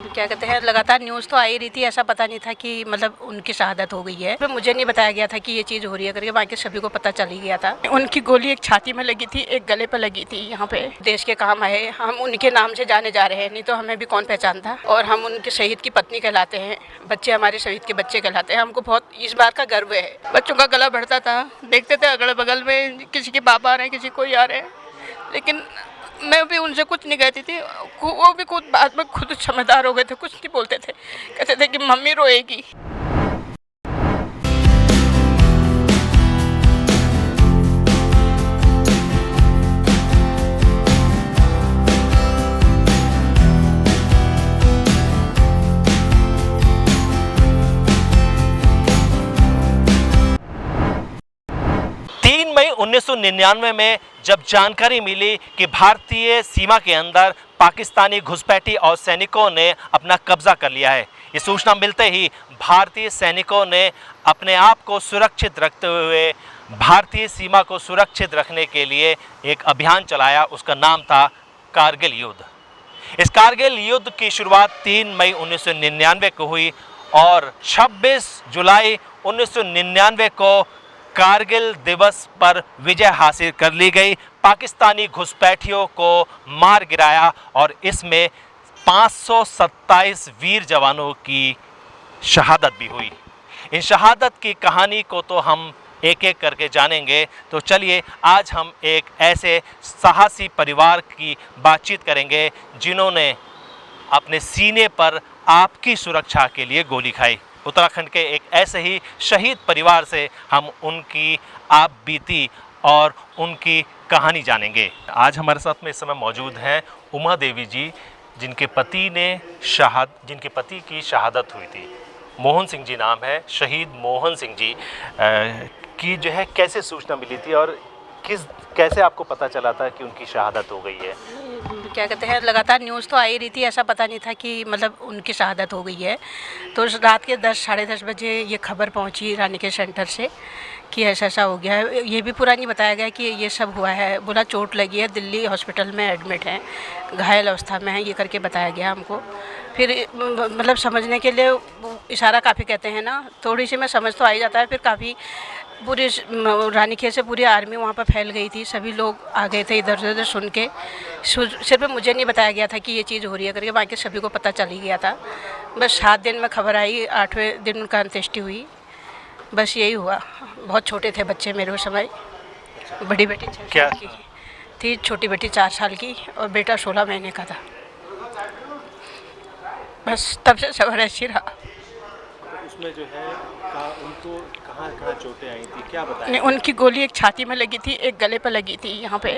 क्या कहते हैं, लगातार न्यूज़ तो आ ही रही थी, ऐसा पता नहीं था कि मतलब उनकी शहादत हो गई है। फिर मुझे नहीं बताया गया था कि ये चीज़ हो रही है करके, बाकी सभी को पता चल ही गया था। उनकी गोली एक छाती में लगी थी, एक गले पर लगी थी। यहाँ पे देश के काम आए, हम उनके नाम से जाने जा रहे हैं, नहीं तो हमें भी कौन पहचानता। और हम उनके शहीद की पत्नी कहलाते हैं, बच्चे हमारे शहीद के बच्चे कहलाते हैं। हमको बहुत इस बार का गर्व है। बच्चों का गला बढ़ता था, देखते थे अगल बगल में किसी के पापा आ रहे हैं, किसी कोई आ रहे हैं, लेकिन मैं भी उनसे कुछ नहीं कहती थी। वो भी खुद बाद में खुद समझदार हो गए थे, कुछ नहीं बोलते थे, कहते थे कि मम्मी रोएगी। 3 मई 1999 में जब जानकारी मिली कि भारतीय सीमा के अंदर पाकिस्तानी घुसपैठी और सैनिकों ने अपना कब्जा कर लिया है, ये सूचना मिलते ही भारतीय सैनिकों ने अपने आप को सुरक्षित रखते हुए भारतीय सीमा को सुरक्षित रखने के लिए एक अभियान चलाया। उसका नाम था कारगिल युद्ध। इस कारगिल युद्ध की शुरुआत 3 मई 1999 को हुई और 26 जुलाई 1999 को कारगिल दिवस पर विजय हासिल कर ली गई। पाकिस्तानी घुसपैठियों को मार गिराया और इसमें 527 वीर जवानों की शहादत भी हुई। इन शहादत की कहानी को तो हम एक एक करके जानेंगे। तो चलिए आज हम एक ऐसे साहसी परिवार की बातचीत करेंगे जिन्होंने अपने सीने पर आपकी सुरक्षा के लिए गोली खाई। उत्तराखंड के एक ऐसे ही शहीद परिवार से हम उनकी आप बीती और उनकी कहानी जानेंगे। आज हमारे साथ में इस समय मौजूद हैं उमा देवी जी, जिनके पति की शहादत हुई थी। मोहन सिंह जी नाम है, शहीद मोहन सिंह जी की जो है कैसे सूचना मिली थी और कैसे आपको पता चला था कि उनकी शहादत हो गई है? क्या कहते हैं, लगातार न्यूज़ तो आ ही रही थी, ऐसा पता नहीं था कि मतलब उनकी शहादत हो गई है। तो रात के 10 साढ़े 10 बजे ये खबर पहुंची रानीखेत सेंटर से कि ऐसा ऐसा हो गया है। ये भी पूरा नहीं बताया गया कि ये सब हुआ है। बोला चोट लगी है, दिल्ली हॉस्पिटल में एडमिट हैं, घायल अवस्था में है, ये करके बताया गया हमको। फिर मतलब समझने के लिए इशारा काफ़ी कहते हैं ना, थोड़ी सी में समझ तो आ ही जाता है। फिर काफ़ी पूरी रानीखेत से पूरी आर्मी वहाँ पर फैल गई थी, सभी लोग आ गए थे इधर उधर सुन के। सिर्फ मुझे नहीं बताया गया था कि ये चीज़ हो रही है करके, बाकी सभी को पता चल ही गया था। बस 7 दिन में खबर आई, 8वें दिन उनका अंत्येष्टि हुई। बस यही हुआ। बहुत छोटे थे बच्चे मेरे उस समय। बड़ी बेटी 6 साल की थी, छोटी बेटी 4 साल की और बेटा 16 महीने का था। बस तब से सब ऐसी रहा। उसमें जो है उनको कहाँ चोटें आई थी, क्या बताया? नहीं, उनकी गोली एक छाती में लगी थी, एक गले पर लगी थी, यहाँ पे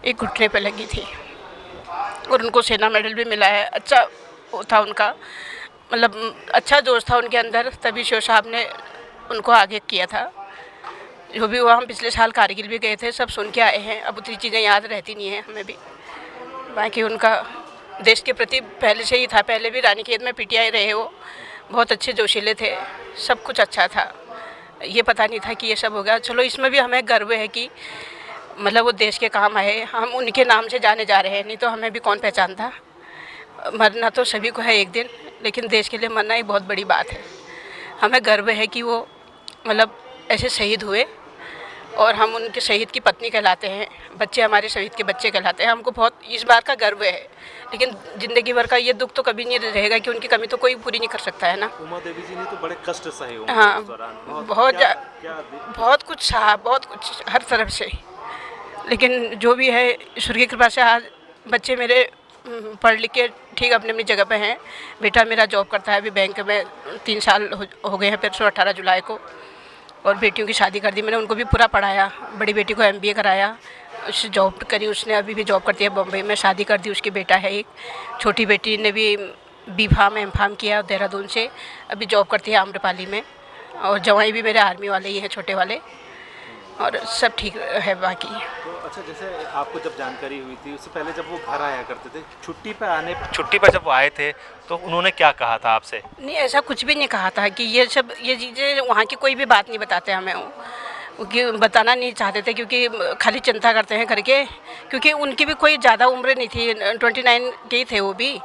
एक घुटने पे लगी थी। और उनको सेना मेडल भी मिला है। अच्छा वो था उनका, मतलब अच्छा जोश था उनके अंदर, तभी शिव साहब ने उनको आगे किया था। जो भी हुआ, हम पिछले साल कारगिल भी गए थे, सब सुन के आए हैं। अब उतनी चीज़ें याद रहती नहीं हैं हमें भी। बाकी उनका देश के प्रति पहले से ही था, पहले भी रानीखेत में पीटीआई रहे, वो बहुत अच्छे जोशीले थे, सब कुछ अच्छा था। ये पता नहीं था कि ये सब होगा। चलो इसमें भी हमें गर्व है कि मतलब वो देश के काम आए, हम उनके नाम से जाने जा रहे हैं, नहीं तो हमें भी कौन पहचानता। मरना तो सभी को है एक दिन, लेकिन देश के लिए मरना एक बहुत बड़ी बात है। हमें गर्व है कि वो मतलब ऐसे शहीद हुए और हम उनके शहीद की पत्नी कहलाते हैं, बच्चे हमारे शहीद के बच्चे कहलाते हैं। हमको बहुत इस बात का गर्व है, लेकिन ज़िंदगी भर का ये दुख तो कभी नहीं रहेगा कि उनकी कमी तो कोई पूरी नहीं कर सकता है ना। उमा देवी जी ने तो बड़े कष्ट सहे होंगे। हाँ, बहुत कुछ सहा, बहुत कुछ हर तरफ से। लेकिन जो भी है ईश्वर की कृपा से आज बच्चे मेरे पढ़ लिख के ठीक अपनी अपनी जगह पे हैं। बेटा मेरा जॉब करता है अभी बैंक में, 3 साल हो गए हैं परसों 18 जुलाई को। और बेटियों की शादी कर दी मैंने, उनको भी पूरा पढ़ाया। बड़ी बेटी को MBA कराया, उससे जॉब करी उसने, अभी भी जॉब करती है बम्बई में, शादी कर दी, उसकी बेटा है एक। छोटी बेटी ने भी B.Pharm M.Pharm किया देहरादून से, अभी जॉब करती है आम्रपाली में। और जवाई भी मेरे आर्मी वाले ही हैं, छोटे वाले, और सब ठीक है बाकी। तो अच्छा, जैसे आपको जब जानकारी हुई थी उससे पहले जब वो घर आया करते थे, छुट्टी पर जब वो आए थे तो उन्होंने क्या कहा था आपसे? नहीं, ऐसा कुछ भी नहीं कहा था कि ये चीज़ें वहाँ की कोई भी बात नहीं बताते हमें। कि बताना नहीं चाहते थे, क्योंकि खाली चिंता करते हैं करके, क्योंकि उनकी भी कोई ज़्यादा उम्र नहीं थी, 29 के थे वो भी,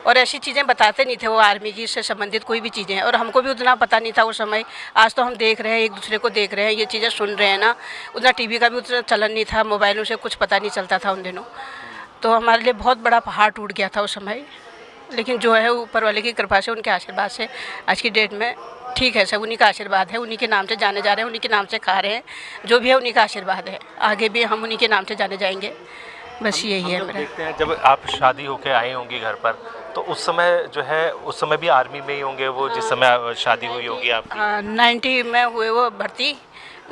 और ऐसी चीज़ें बताते नहीं थे वो आर्मी की से संबंधित कोई भी चीज़ें, और हमको भी उतना पता नहीं था उस समय। आज तो हम देख रहे हैं, एक दूसरे को देख रहे हैं, ये चीज़ें सुन रहे हैं ना। उतना टीवी का भी उतना चलन नहीं था, मोबाइलों से कुछ पता नहीं चलता था उन दिनों। तो हमारे लिए बहुत बड़ा पहाड़ टूट गया था उस समय, लेकिन जो है ऊपर वाले की कृपा से, उनके आशीर्वाद से आज की डेट में ठीक है सब। उन्हीं का आशीर्वाद है, उन्हीं के नाम से जाने जा रहे हैं, उन्हीं के नाम से खा रहे हैं, जो भी है उन्हीं का आशीर्वाद है। आगे भी हम उन्हीं के नाम से जाने जाएंगे, बस यही है मेरा। देखते हैं, जब आप शादी होकर आई होंगी घर पर, तो उस समय जो है, उस समय भी आर्मी में ही होंगे वो, जिस समय शादी हुई होगी आपकी? 90 में हुए वो भर्ती,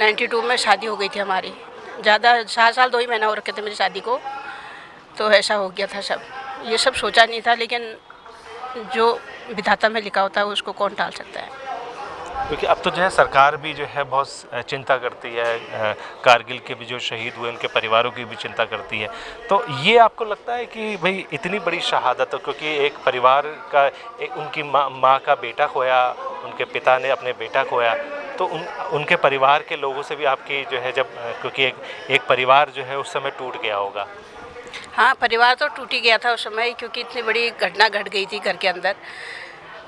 92 में शादी हो गई थी हमारी। ज़्यादा 7 साल 2 ही महीना हो रखे थे मेरी शादी को, तो ऐसा हो गया था सब। ये सब सोचा नहीं था, लेकिन जो विधाता में लिखा होता है उसको कौन टाल सकता है। क्योंकि अब तो जो है सरकार भी जो है बहुत चिंता करती है, कारगिल के भी जो शहीद हुए उनके परिवारों की भी चिंता करती है। तो ये आपको लगता है कि भाई इतनी बड़ी शहादत, क्योंकि एक परिवार का उनकी माँ का बेटा खोया, उनके पिता ने अपने बेटा खोया, तो उनके परिवार के लोगों से भी आपकी जो है, जब क्योंकि एक परिवार जो है उस समय टूट गया होगा। हाँ, परिवार तो टूट ही गया था उस समय, क्योंकि इतनी बड़ी घटना घट गई थी घर के अंदर।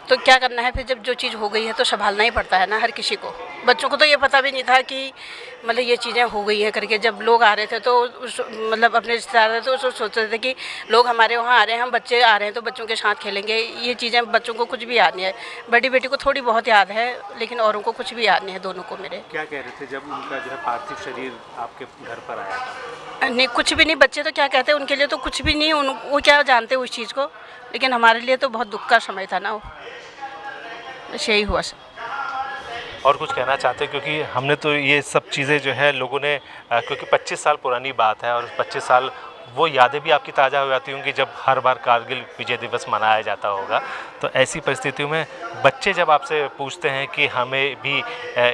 तो क्या करना है फिर, जब जो चीज़ हो गई है तो संभालना ही पड़ता है ना हर किसी को। बच्चों को तो ये पता भी नहीं था कि मतलब ये चीज़ें हो गई हैं करके। जब लोग आ रहे थे तो मतलब अपने रिश्तेदार थे तो सोचते थे कि लोग हमारे वहाँ आ रहे हैं, हम बच्चे आ रहे हैं तो बच्चों के साथ खेलेंगे। ये चीज़ें बच्चों को कुछ भी याद नहीं है। बड़ी बेटी को थोड़ी बहुत याद है, लेकिन औरों को कुछ भी याद नहीं है, दोनों को मेरे। क्या कह रहे थे जब उनका जो है पार्थिव शरीर आपके घर पर आया था? नहीं, कुछ भी नहीं। बच्चे तो क्या कहते हैं, उनके लिए तो कुछ भी नहीं, वो क्या जानते उस चीज़ को, लेकिन हमारे लिए तो बहुत दुख का समय था ना वो। बस यही हुआ सब। और कुछ कहना चाहते हैं, क्योंकि हमने तो ये सब चीज़ें जो है लोगों ने, क्योंकि 25 साल पुरानी बात है, और 25 साल वो यादें भी आपकी ताज़ा हो जाती होंगी जब हर बार कारगिल विजय दिवस मनाया जाता होगा। तो ऐसी परिस्थितियों में बच्चे जब आपसे पूछते हैं कि हमें भी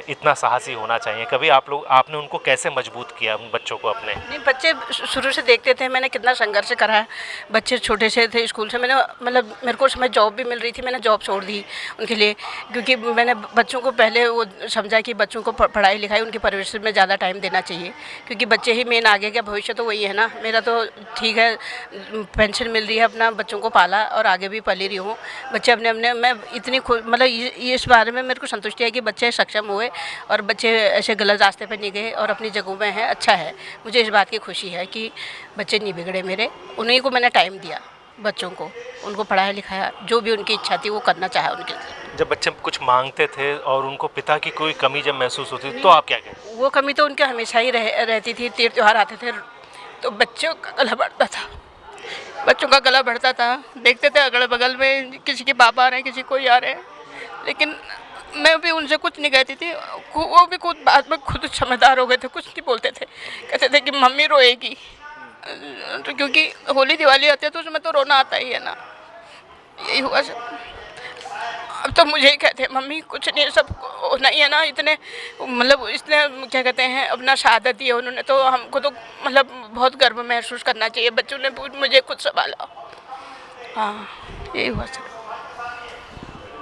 इतना साहसी होना चाहिए, कभी आपने उनको कैसे मजबूत किया उन बच्चों को अपने? नहीं, बच्चे शुरू से देखते थे मैंने कितना संघर्ष करा है। बच्चे छोटे से थे, स्कूल से मैंने मतलब मेरे को उसमें जॉब भी मिल रही थी, मैंने जॉब छोड़ दी उनके लिए, क्योंकि मैंने बच्चों को पहले वो समझा कि बच्चों को पढ़ाई लिखाई उनकी परवरिश में ज़्यादा टाइम देना चाहिए, क्योंकि बच्चे ही मेन आगे का भविष्य तो वही है ना। मेरा तो ठीक है, पेंशन मिल रही है, अपना बच्चों को पाला और आगे भी पली रही हूँ। बच्चे अपने मैं इतनी मतलब ये इस बारे में मेरे को संतुष्टि है कि बच्चे सक्षम हुए और बच्चे ऐसे गलत रास्ते पर नहीं गए और अपनी जगहों में हैं। अच्छा है, मुझे इस बात की खुशी है कि बच्चे नहीं बिगड़े मेरे। उन्हीं को मैंने टाइम दिया, बच्चों को, उनको पढ़ाया लिखाया, जो भी उनकी इच्छा थी वो करना चाहा उनके लिए। जब बच्चे कुछ मांगते थे और उनको पिता की कोई कमी जब महसूस होती तो आप क्या कहते? वो कमी तो उनके हमेशा ही रहती थी। तीज त्योहार आते थे तो बच्चों का गला बढ़ता था, बच्चों का गला बढ़ता था। देखते थे अगल बगल में किसी के पापा आ रहे हैं, किसी कोई आ रहे हैं, लेकिन मैं भी उनसे कुछ नहीं कहती थी। वो भी खुद बाद में खुद समझदार हो गए थे, कुछ नहीं बोलते थे। कहते थे कि मम्मी रोएगी, तो क्योंकि होली दिवाली आती है तो उसमें तो रोना आता ही है ना। यही हुआ सब। अब तो मुझे ही कहते हैं मम्मी कुछ नहीं, सब होना ही है ना। इतने मतलब इसने क्या कहते हैं अपना शहादत दी है उन्होंने, तो हमको तो मतलब बहुत गर्व महसूस करना चाहिए। बच्चों ने मुझे खुद संभाला। हाँ, यही हुआ सब।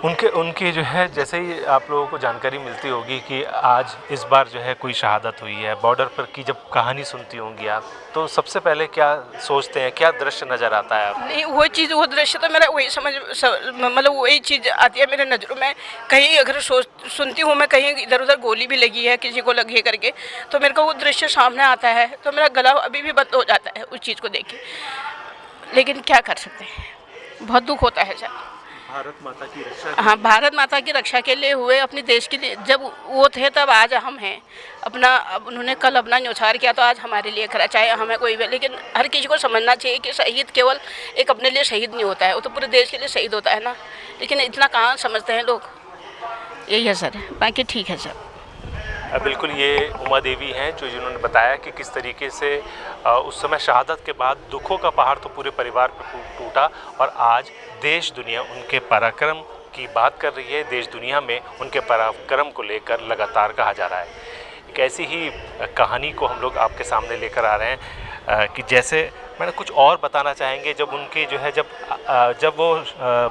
उनके जो है, जैसे ही आप लोगों को जानकारी मिलती होगी कि आज इस बार जो है कोई शहादत हुई है, बॉर्डर पर की जब कहानी सुनती होंगी आप, तो सबसे पहले क्या सोचते हैं, क्या दृश्य नज़र आता है आपको? नहीं, वो चीज़, वो दृश्य तो मेरा वही मतलब वही चीज़ आती है मेरे नज़रों में। कहीं अगर सुनती हूँ मैं, कहीं इधर उधर गोली भी लगी है, किसी को लगी है करके, तो मेरे को वो दृश्य सामने आता है तो मेरा गला अभी भी बंद हो जाता है उस चीज़ को देख के। लेकिन क्या कर सकते हैं, बहुत दुख होता है सर। भारत माता की रक्षा। हाँ, भारत माता की रक्षा के लिए हुए, अपने देश के लिए जब वो थे तब आज हम हैं। अपना अब उन्होंने कल अपना न्यौछावर किया तो आज हमारे लिए खड़ा, चाहे हमें कोई भी। लेकिन हर किसी को समझना चाहिए कि शहीद केवल एक अपने लिए शहीद नहीं होता है, वो तो पूरे देश के लिए शहीद होता है ना। लेकिन इतना कहाँ समझते हैं लोग। यही है सर, बाकी ठीक है सर। बिल्कुल, ये उमा देवी हैं जो जिन्होंने बताया कि किस तरीके से उस समय शहादत के बाद दुखों का पहाड़ तो पूरे परिवार पर टूटा, और आज देश दुनिया उनके पराक्रम की बात कर रही है। देश दुनिया में उनके पराक्रम को लेकर लगातार कहा जा रहा है। एक ऐसी ही कहानी को हम लोग आपके सामने लेकर आ रहे हैं कि जैसे मैंने कुछ और बताना चाहेंगे, जब उनके जो है जब वो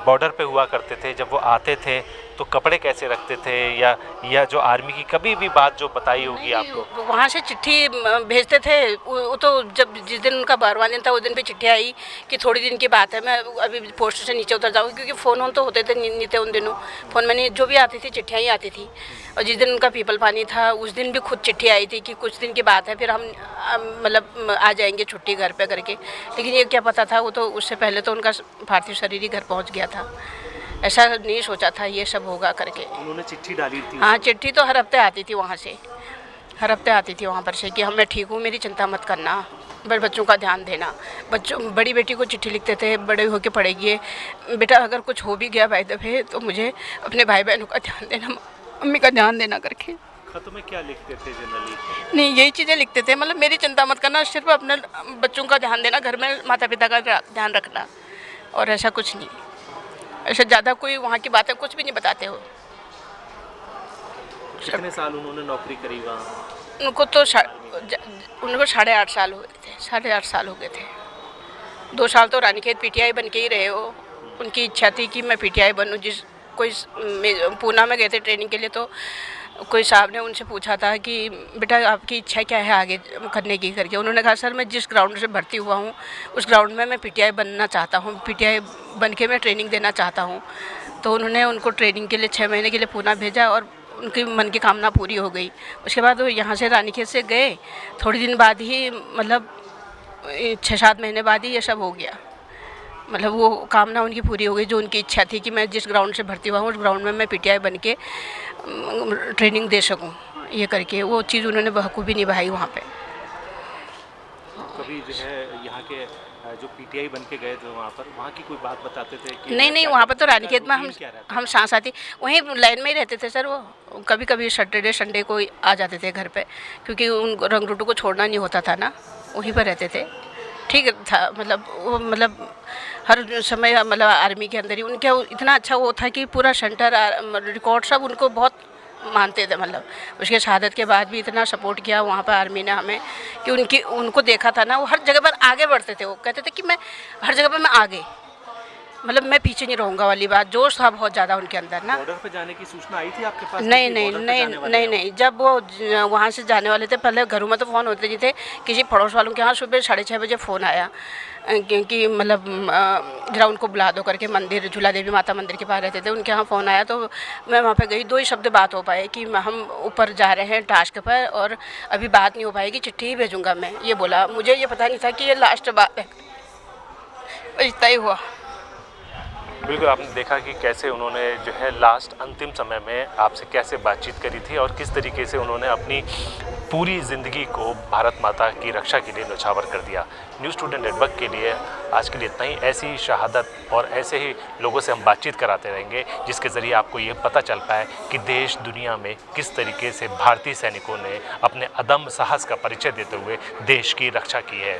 बॉर्डर पे हुआ करते थे, जब वो आते थे तो कपड़े कैसे रखते थे, या जो आर्मी की कभी भी बात जो बताई होगी आपको? वहाँ से चिट्ठी भेजते थे। वो तो जब जिस दिन उनका 12वां दिन था उस दिन पे चिट्ठी आई कि थोड़ी दिन की बात है, मैं अभी पोस्ट से नीचे उतर जाऊँगी, क्योंकि फ़ोन तो होते थे नहीं थे उन दिनों। फ़ोन में नहीं, जो भी आती थी चिट्ठियाँ ही आती थी। और जिस दिन उनका पीपल पानी था उस दिन भी खुद चिट्ठी आई थी कि कुछ दिन की बात है, फिर हम मतलब आ जाएंगे छुट्टी घर पे करके। लेकिन ये क्या पता था, वो तो उससे पहले तो उनका पार्थिव शरीर ही घर पहुँच गया था। ऐसा नहीं सोचा था ये सब होगा करके। उन्होंने चिट्ठी डाली थी? हाँ, चिट्ठी तो हर हफ्ते आती थी वहाँ से, हर हफ्ते आती थी वहाँ पर से कि मैं ठीक हूँ, मेरी चिंता मत करना, बच्चों का ध्यान देना। बच्चों, बड़ी बेटी को चिट्ठी लिखते थे, बड़े होके पढ़ेगी बेटा, अगर कुछ हो भी गया भाई दफे तो मुझे अपने भाई बहनों का ध्यान देना, मम्मी का ध्यान देना करके। खत में क्या लिखते थे जनरली? नहीं, यही चीज़ें लिखते थे, मतलब मेरी चिंता मत करना, सिर्फ अपने बच्चों का ध्यान देना, घर में माता पिता का ध्यान रखना, और ऐसा कुछ नहीं। ऐसा ज़्यादा कोई वहाँ की बातें कुछ भी नहीं बताते हो। कितने साल उन्होंने नौकरी करी वहाँ? उनको तो उनको 8.5 साल हो गए थे, 8.5 साल हो गए थे। 2 साल तो रानीखेत पीटीआई बन के ही रहे हो। उनकी इच्छा थी कि मैं पीटीआई बनूं। कोई पूना में गए थे ट्रेनिंग के लिए, तो कोई साहब ने उनसे पूछा था कि बेटा आपकी इच्छा क्या है आगे करने की करके। उन्होंने कहा सर मैं जिस ग्राउंड से भर्ती हुआ हूँ उस ग्राउंड में मैं पीटीआई बनना चाहता हूँ, पीटीआई बन के मैं ट्रेनिंग देना चाहता हूँ। तो उन्होंने उनको ट्रेनिंग के लिए 6 महीने के लिए पूना भेजा और उनकी मन की कामना पूरी हो गई। उसके बाद वो यहाँ से रानीखेत से गए, थोड़ी दिन बाद ही मतलब 6-7 महीने बाद ही ये सब हो गया। मतलब वो कामना उनकी पूरी हो गई, जो उनकी इच्छा थी कि मैं जिस ग्राउंड से भर्ती हुआ हूँ उस ग्राउंड में मैं पीटीआई बन के ट्रेनिंग दे सकूँ, ये करके वो चीज़ उन्होंने बखूबी निभाई वहाँ पे। कभी जो है यहाँ के जो पीटीआई बन के गए थे वहाँ की कोई बात बताते थे कि? नहीं, वहाँ पर तो रानीखेत में हम साथ साथी वहीं लाइन में ही रहते थे सर। वो कभी कभी सैटरडे संडे को आ जाते थे घर पे, क्योंकि उन रंगरूटों को छोड़ना नहीं होता था ना, वहीं पर रहते थे। ठीक था, मतलब वो मतलब हर समय मतलब आर्मी के अंदर ही उनके इतना अच्छा वो था कि पूरा सेंटर रिकॉर्ड सब उनको बहुत मानते थे। मतलब उसके शहादत के बाद भी इतना सपोर्ट किया वहाँ पर आर्मी ने हमें कि उनको देखा था ना, वो हर जगह पर आगे बढ़ते थे। वो कहते थे कि मैं हर जगह पर मैं आगे, मतलब मैं पीछे नहीं रहूँगा वाली बात, जोश था बहुत ज़्यादा उनके अंदर ना। बॉर्डर पे जाने की सूचना आई थी आपके पास? नहीं, जब वो वहाँ से जाने वाले थे, पहले घरों में तो फ़ोन होते नहीं थे, किसी पड़ोस वालों के यहाँ सुबह 6:30 बजे फ़ोन आया क्योंकि मतलब ग्राउंड को बुला दो करके, मंदिर झूला देवी माता मंदिर के पास रहते थे, उनके यहाँ फ़ोन आया। तो मैं वहाँ पे गई, 2 ही शब्द बात हो पाए कि हम ऊपर जा रहे हैं टास्क पर और अभी बात नहीं हो पाएगी, चिट्ठी ही भेजूँगा मैं, ये बोला। मुझे ये पता नहीं था कि ये लास्ट बात है, इतना ही हुआ। बिल्कुल, आपने देखा कि कैसे उन्होंने जो है लास्ट अंतिम समय में आपसे कैसे बातचीत करी थी और किस तरीके से उन्होंने अपनी पूरी ज़िंदगी को भारत माता की रक्षा के लिए न्यौछावर कर दिया। न्यूज़ स्टूडेंट नेटवर्क के लिए आज के लिए इतना ही। ऐसी ही शहादत और ऐसे ही लोगों से हम बातचीत कराते रहेंगे जिसके ज़रिए आपको ये पता चल पाए कि देश दुनिया में किस तरीके से भारतीय सैनिकों ने अपने अदम्य साहस का परिचय देते हुए देश की रक्षा की है।